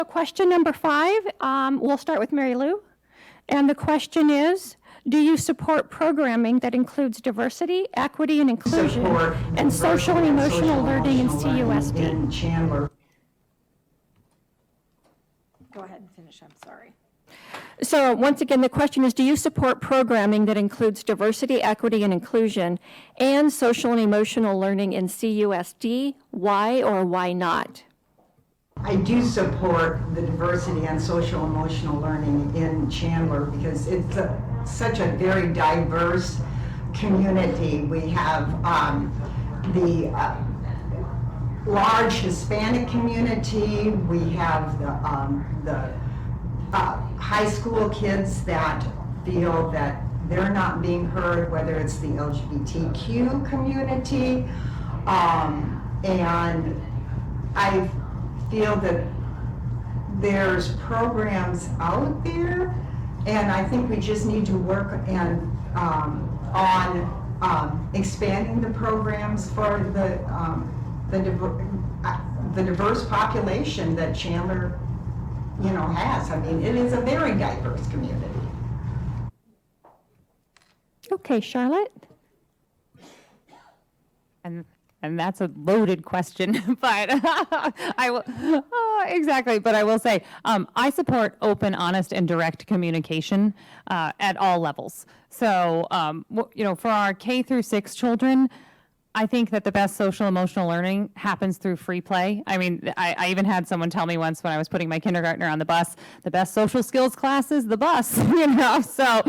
Question number 5, we'll start with Mary Lou. And the question is, do you support programming that includes diversity, equity, and inclusion, and social and emotional learning in CUSD? In Chandler. Go ahead and finish, I'm sorry. So once again, the question is, do you support programming that includes diversity, equity, and inclusion, and social and emotional learning in CUSD? Why or why not? I do support the diversity and social emotional learning in Chandler because it's such a very diverse community. We have the large Hispanic community. We have the high school kids that feel that they're not being heard, whether it's the LGBTQ community, and I feel that there's programs out there, and I think we just need to work on expanding the programs for the diverse population that Chandler, has. I mean, it is a very diverse community. Okay, Charlotte. And that's a loaded question, but I will, exactly, but I will say, I support open, honest, and direct communication at all levels. So, for our K through 6 children, I think that the best social emotional learning happens through free play. I mean, I even had someone tell me once when I was putting my kindergartner on the bus, the best social skills class is the bus, So,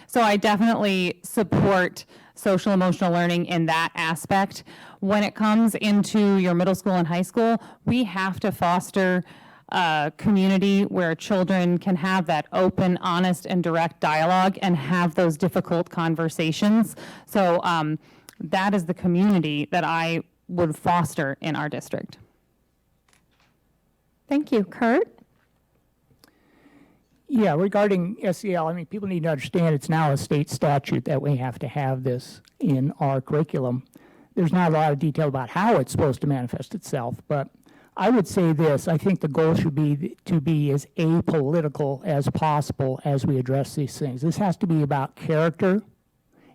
so I definitely support social emotional learning in that aspect. When it comes into your middle school and high school, we have to foster a community where children can have that open, honest, and direct dialogue and have those difficult conversations. So that is the community that I would foster in our district. Thank you. Kurt? Yeah, regarding SEL, I mean, people need to understand it's now a state statute that we have to have this in our curriculum. There's not a lot of detail about how it's supposed to manifest itself, but I would say this, I think the goal should be to be as apolitical as possible as we address these things. This has to be about character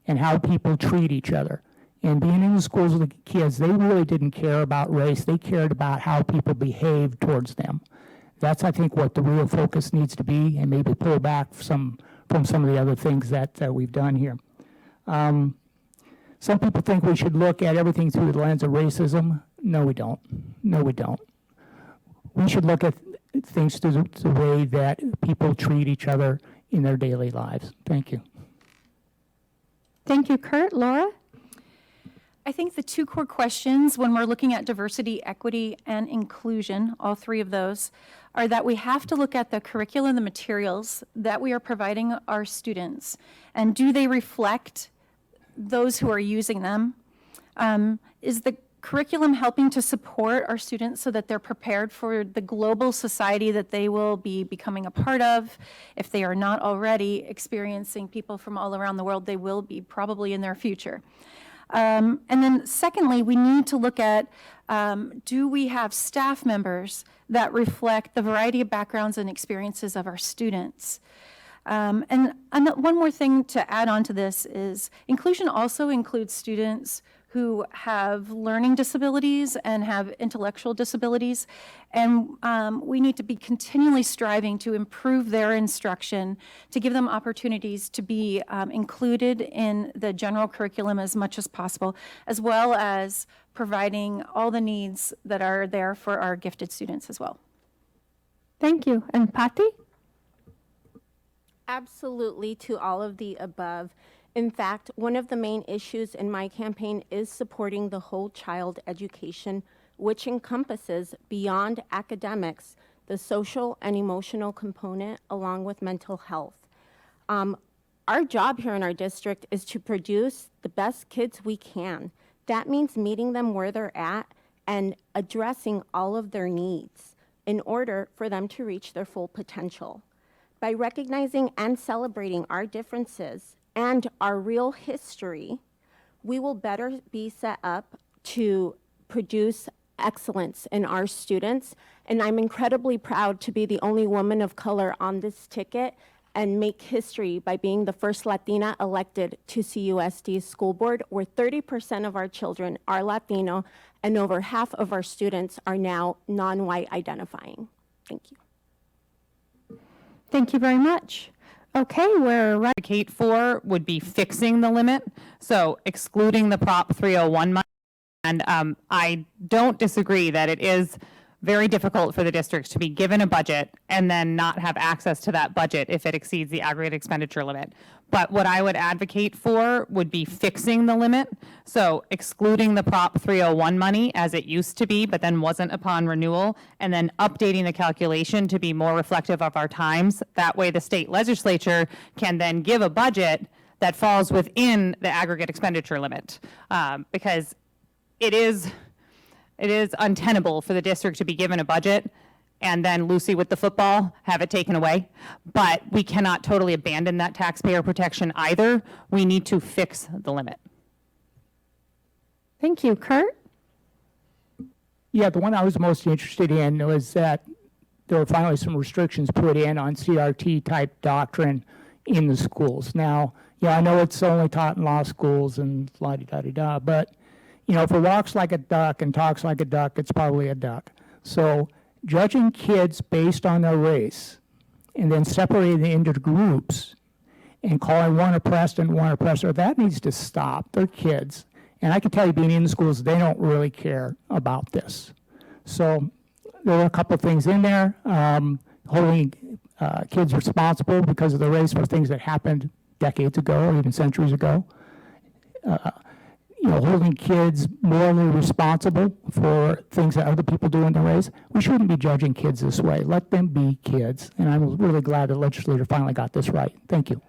and how people treat each other. And being in the schools with the kids, they really didn't care about race. They cared about how people behaved towards them. That's, I think, what the real focus needs to be, and maybe pull back from some of the other things that we've done here. Some people think we should look at everything through the lens of racism. No, we don't. No, we don't. We should look at things through the way that people treat each other in their daily lives. Thank you. Thank you, Kurt. Laura? I think the 2 core questions when we're looking at diversity, equity, and inclusion, all 3 of those, are that we have to look at the curriculum, the materials that we are providing our students, and do they reflect those who are using them? Is the curriculum helping to support our students so that they're prepared for the global society that they will be becoming a part of? If they are not already experiencing people from all around the world, they will be probably in their future. And then secondly, we need to look at, do we have staff members that reflect the variety of backgrounds and experiences of our students? And one more thing to add on to this is inclusion also includes students who have learning disabilities and have intellectual disabilities. And we need to be continually striving to improve their instruction, to give them opportunities to be included in the general curriculum as much as possible, as well as providing all the needs that are there for our gifted students as well. Thank you. And Patty? Absolutely to all of the above. In fact, one of the main issues in my campaign is supporting the whole child education, which encompasses beyond academics, the social and emotional component along with mental health. Our job here in our district is to produce the best kids we can. That means meeting them where they're at and addressing all of their needs in order for them to reach their full potential. By recognizing and celebrating our differences and our real history, we will better be set up to produce excellence in our students. And I'm incredibly proud to be the only woman of color on this ticket and make history by being the first Latina elected to CUSD's school board, where 30% of our children are Latino and over half of our students are now non-white identifying. Thank you. Thank you very much. Okay, we're right. Advocate for would be fixing the limit, so excluding the Prop 301 money. And I don't disagree that it is very difficult for the districts to be given a budget and then not have access to that budget if it exceeds the aggregate expenditure limit. But what I would advocate for would be fixing the limit, so excluding the Prop 301 money as it used to be, but then wasn't upon renewal, and then updating the calculation to be more reflective of our times. That way the state legislature can then give a budget that falls within the aggregate expenditure limit, because it is untenable for the district to be given a budget and then Lucy with the football have it taken away. But we cannot totally abandon that taxpayer protection either. We need to fix the limit. Thank you. Kurt? Yeah, the one I was most interested in was that there were finally some restrictions put in on CRT type doctrine in the schools. Now, yeah, I know it's only taught in law schools and la-di-da-di-da, but you know, if it walks like a duck and talks like a duck, it's probably a duck. So judging kids based on their race and then separating them into groups and calling one oppressed and one oppressor, that needs to stop. They're kids. And I can tell you, being in the schools, they don't really care about this. So there are a couple of things in there, holding kids responsible because of their race for things that happened decades ago or even centuries ago. You know, holding kids morally responsible for things that other people do in their race. We shouldn't be judging kids this way. Let them be kids. And I'm really glad the legislature finally got this right. Thank you.